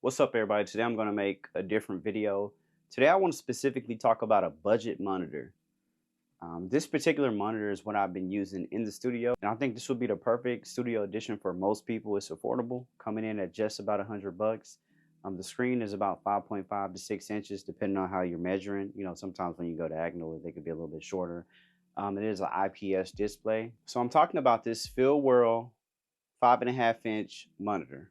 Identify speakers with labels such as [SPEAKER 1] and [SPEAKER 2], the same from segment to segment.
[SPEAKER 1] What's up, everybody? Today I'm going to make a different video. Today I want to specifically talk about a budget monitor. This particular monitor is what I've been using in the studio, and I think this would be the perfect studio edition for most people. It's affordable, coming in at just about $100. The screen is about 5.5 to 6 inches, depending on how you're measuring. You know, sometimes when you go diagonal, they could be a little bit shorter. It is an IPS display. So I'm talking about this Feelworld 5.5-inch monitor.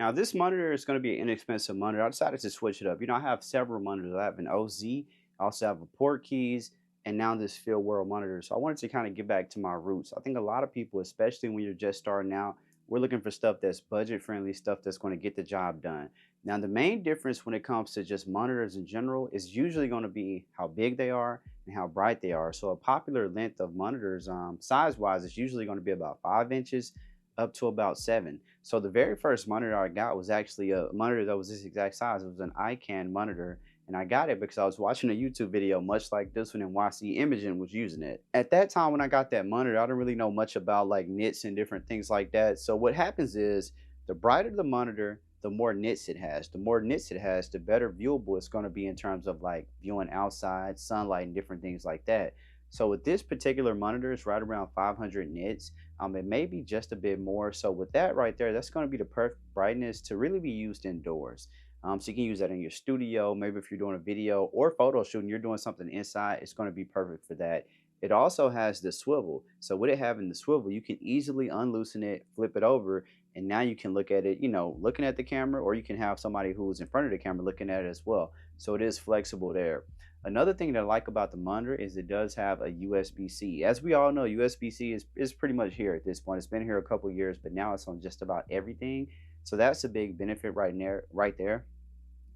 [SPEAKER 1] Now this monitor is going to be an inexpensive monitor. I decided to switch it up. You know, I have several monitors. I have an Osee, I also have a Portkeys, and now this Feelworld monitor. So I wanted to kind of get back to my roots. I think a lot of people, especially when you're just starting out, we're looking for stuff that's budget friendly, stuff that's going to get the job done. Now the main difference when it comes to just monitors in general is usually going to be how big they are and how bright they are. So a popular length of monitors, size wise, is usually going to be about 5 inches up to about 7. So the very first monitor I got was actually a monitor that was this exact size. It was an ICANN monitor, and I got it because I was watching a YouTube video much like this one, and YC Imaging was using it. At that time when I got that monitor, I didn't really know much about like nits and different things like that. So what happens is the brighter the monitor, the more nits it has. The more nits it has, the better viewable it's going to be in terms of like viewing outside, sunlight, and different things like that. So with this particular monitor, it's right around 500 nits. It may be just a bit more. So with that right there, that's going to be the perfect brightness to really be used indoors. So you can use that in your studio. Maybe if you're doing a video or photo shooting, you're doing something inside, it's going to be perfect for that. It also has the swivel. So with it having the swivel, you can easily unloosen it, flip it over, and now you can look at it, you know, looking at the camera, or you can have somebody who's in front of the camera looking at it as well. So it is flexible there. Another thing that I like about the monitor is it does have a USB-C. As we all know, USB-C is pretty much here at this point. It's been here a couple years, but now it's on just about everything. So that's a big benefit right there.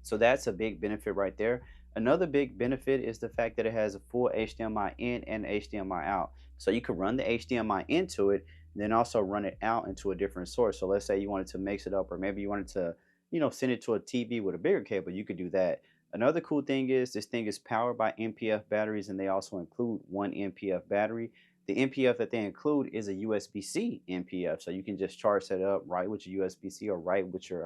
[SPEAKER 1] So that's a big benefit right there. Another big benefit is the fact that it has a full HDMI in and HDMI out. So you can run the HDMI into it, and then also run it out into a different source. So let's say you wanted to mix it up, or maybe you wanted to, you know, send it to a TV with a bigger cable, you could do that. Another cool thing is this thing is powered by NPF batteries, and they also include one NPF battery. The NPF that they include is a USB-C NPF, so you can just charge that up right with your USB-C or right with your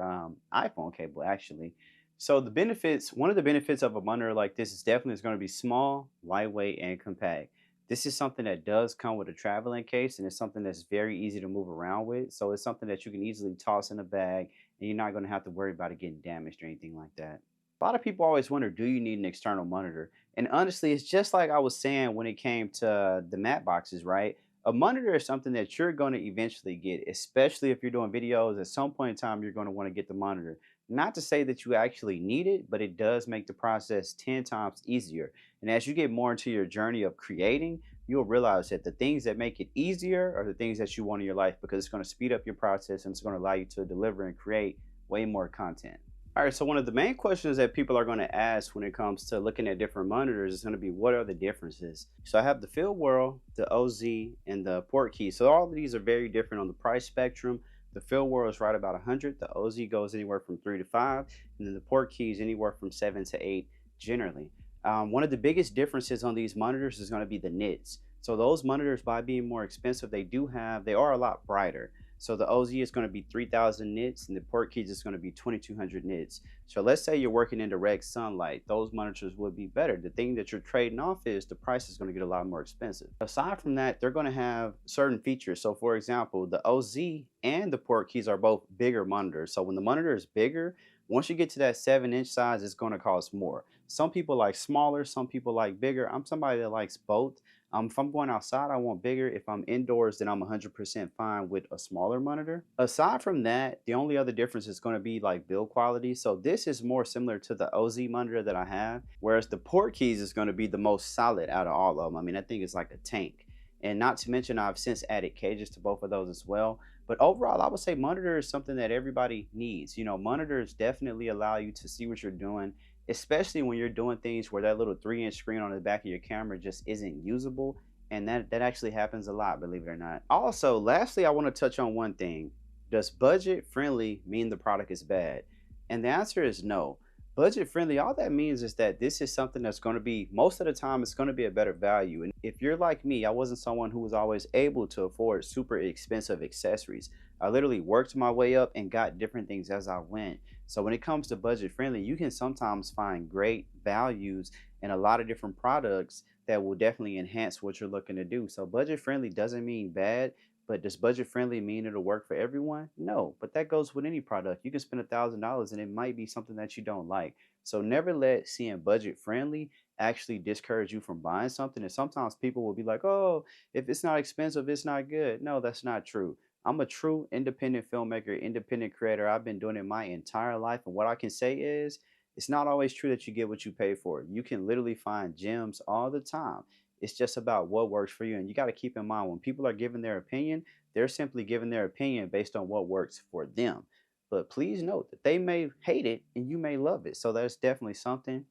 [SPEAKER 1] iPhone cable actually. So the benefits, one of the benefits of a monitor like this is definitely it's going to be small, lightweight, and compact. This is something that does come with a traveling case, and it's something that's very easy to move around with. So it's something that you can easily toss in a bag, and you're not going to have to worry about it getting damaged or anything like that. A lot of people always wonder, do you need an external monitor? And honestly, it's just like I was saying when it came to the mat boxes, right? A monitor is something that you're going to eventually get, especially if you're doing videos. At some point in time, you're going to want to get the monitor. Not to say that you actually need it, but it does make the process 10 times easier. And as you get more into your journey of creating, you'll realize that the things that make it easier are the things that you want in your life, because it's going to speed up your process and it's going to allow you to deliver and create way more content. All right, so one of the main questions that people are going to ask when it comes to looking at different monitors is going to be, what are the differences? So I have the Feelworld, the Osee, and the Portkeys. So all of these are very different on the price spectrum. The Feelworld is right about 100. The Osee goes anywhere from 3 to 5, and then the Portkeys anywhere from 7 to 8 generally. One of the biggest differences on these monitors is going to be the nits. So those monitors, by being more expensive, they are a lot brighter. So the Osee is going to be 3,000 nits, and the Portkeys is going to be 2,200 nits. So let's say you're working in direct sunlight, those monitors would be better. The thing that you're trading off is the price is going to get a lot more expensive. Aside from that, they're going to have certain features. So for example, the Osee and the Portkeys are both bigger monitors. So when the monitor is bigger, once you get to that 7-inch size, it's going to cost more. Some people like smaller, some people like bigger. I'm somebody that likes both. If I'm going outside, I want bigger. If I'm indoors, then I'm 100% fine with a smaller monitor. Aside from that, the only other difference is going to be like build quality. So this is more similar to the Osee monitor that I have, whereas the Portkeys is going to be the most solid out of all of them. I mean, I think it's like a tank. And not to mention, I've since added cages to both of those as well. But overall, I would say monitor is something that everybody needs. You know, monitors definitely allow you to see what you're doing, especially when you're doing things where that little 3-inch screen on the back of your camera just isn't usable. And that actually happens a lot, believe it or not. Also, lastly, I want to touch on one thing. Does budget friendly mean the product is bad? And the answer is no. Budget friendly, all that means is that this is something that's going to be, most of the time, it's going to be a better value. And if you're like me, I wasn't someone who was always able to afford super expensive accessories. I literally worked my way up and got different things as I went. So when it comes to budget friendly, you can sometimes find great values in a lot of different products that will definitely enhance what you're looking to do. So budget friendly doesn't mean bad. But does budget friendly mean it'll work for everyone? No, but that goes with any product. You can spend $1,000 and it might be something that you don't like. So never let seeing budget friendly actually discourage you from buying something. And sometimes people will be like, oh, if it's not expensive, it's not good. No, that's not true. I'm a true independent filmmaker, independent creator. I've been doing it my entire life. And what I can say is, it's not always true that you get what you pay for. You can literally find gems all the time. It's just about what works for you. And you got to keep in mind when people are giving their opinion, they're simply giving their opinion based on what works for them. But please note that they may hate it and you may love it. So that's definitely something.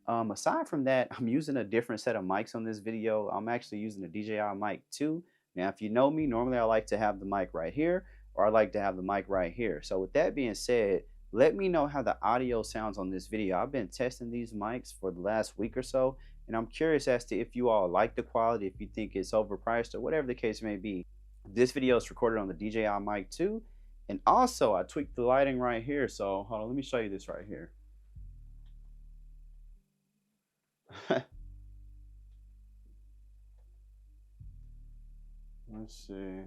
[SPEAKER 1] Aside from that, I'm using a different set of mics on this video. I'm actually using the DJI Mic 2. Now, if you know me, normally I like to have the mic right here, or I like to have the mic right here. So with that being said, let me know how the audio sounds on this video. I've been testing these mics for the last week or so, and I'm curious as to if you all like the quality, if you think it's overpriced, or whatever the case may be. This video is recorded on the DJI Mic 2, and also I tweaked the lighting right here. So hold on, let me show you this right here. Let's see.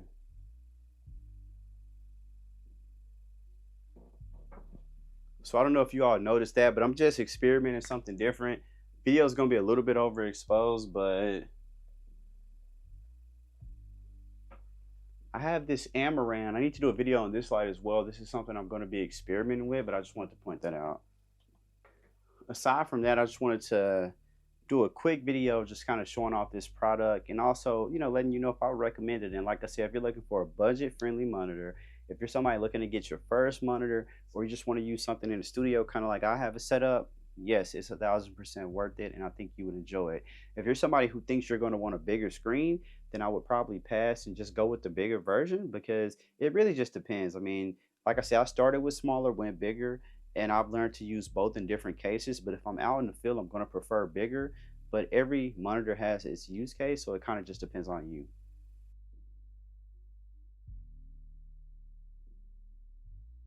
[SPEAKER 1] So I don't know if you all noticed that, but I'm just experimenting something different. Video is going to be a little bit overexposed, but I have this amaran. I need to do a video on this light as well. This is something I'm going to be experimenting with, but I just wanted to point that out. Aside from that, I just wanted to do a quick video just kind of showing off this product, and also, you know, letting you know if I would recommend it. And like I said, if you're looking for a budget-friendly monitor, if you're somebody looking to get your first monitor, or you just want to use something in the studio, kind of like I have it set up, yes, it's 1,000% worth it, and I think you would enjoy it. If you're somebody who thinks you're going to want a bigger screen, then I would probably pass and just go with the bigger version, because it really just depends. I mean, like I said, I started with smaller, went bigger, and I've learned to use both in different cases. But if I'm out in the field, I'm going to prefer bigger. But every monitor has its use case, so it kind of just depends on you.